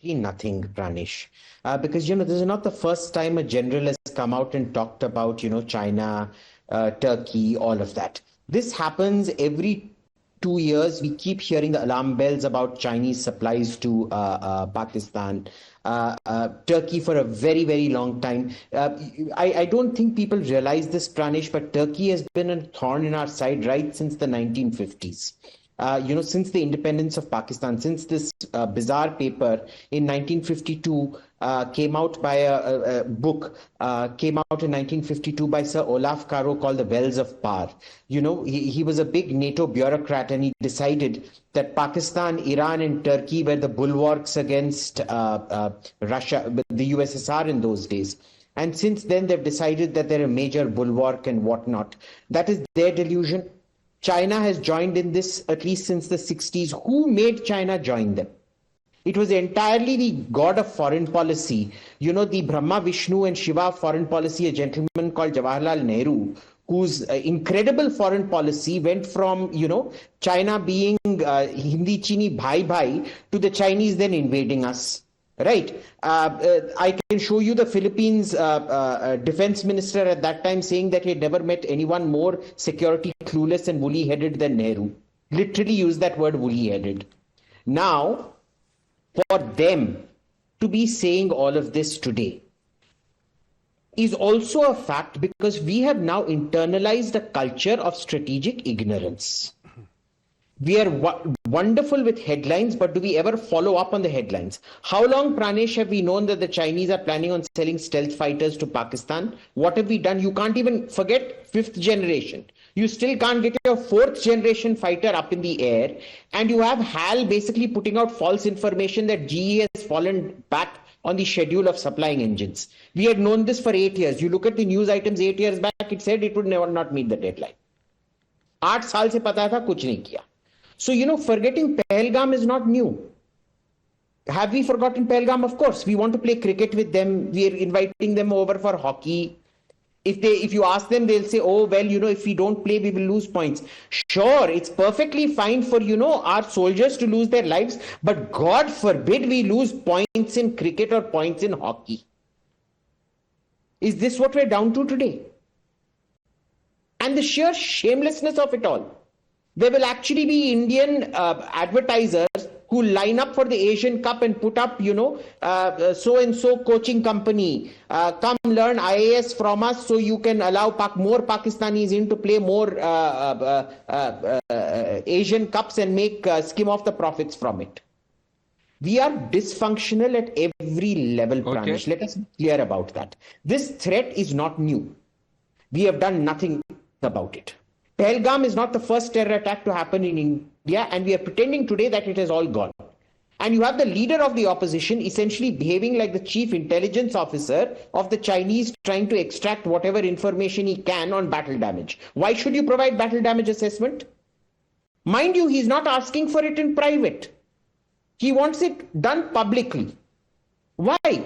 Nothing, Pranish, because this is not the first time a general has come out and talked about China, Turkey, all of that. This happens every 2 years. We keep hearing the alarm bells about Chinese supplies to Pakistan, Turkey for a very, very long time. I don't think people realize this, Pranish, but Turkey has been a thorn in our side right since the 1950s. Since the independence of Pakistan, since this bizarre paper in 1952 came out by a book, came out in 1952 by Sir Olaf Karo called The Wells of Power. He was a big NATO bureaucrat, and he decided that Pakistan, Iran, and Turkey were the bulwarks against Russia, the USSR in those days. And since then, they've decided that they're a major bulwark and whatnot. That is their delusion. China has joined in this at least since the 60s. Who made China join them? It was entirely the god of foreign policy. The Brahma, Vishnu, and Shiva foreign policy, a gentleman called Jawaharlal Nehru, whose incredible foreign policy went from, China being Hindi Chini Bhai Bhai to the Chinese then invading us. Right. I can show you the Philippines defense minister at that time saying that he had never met anyone more security clueless and woolly-headed than Nehru. Literally used that word, woolly-headed. Now, for them to be saying all of this today is also a fact, because we have now internalized a culture of strategic ignorance. We are wonderful with headlines, but do we ever follow up on the headlines? How long, Pranesh, have we known that the Chinese are planning on selling stealth fighters to Pakistan? What have we done? You can't even forget 5th generation. You still can't get your 4th generation fighter up in the air. And you have HAL basically putting out false information that GE has fallen back on the schedule of supplying engines. We had known this for 8 years. You look at the news items 8 years back, it said it would never not meet the deadline. 8 साल से पता था, कुछ नहीं किया. So, forgetting Pahalgam is not new. Have we forgotten Pahalgam? Of course. We want to play cricket with them. We are inviting them over for hockey. If you ask them, they'll say, oh, well, if we don't play, we will lose points. Sure, it's perfectly fine for, our soldiers to lose their lives. But God forbid we lose points in cricket or points in hockey. Is this what we're down to today? And the sheer shamelessness of it all. There will actually be Indian advertisers who line up for the Asian Cup and put up, so-and-so coaching company. Come learn IAS from us so you can allow more Pakistanis in to play more Asian Cups and skim off the profits from it. We are dysfunctional at every level, Pranish. Let us be clear about that. This threat is not new. We have done nothing about it. Pahalgam is not the first terror attack to happen in India, and we are pretending today that it has all gone. And you have the leader of the opposition essentially behaving like the chief intelligence officer of the Chinese, trying to extract whatever information he can on battle damage. Why should you provide battle damage assessment? Mind you, he's not asking for it in private. He wants it done publicly. Why?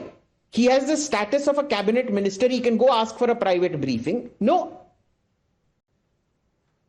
He has the status of a cabinet minister. He can go ask for a private briefing. No.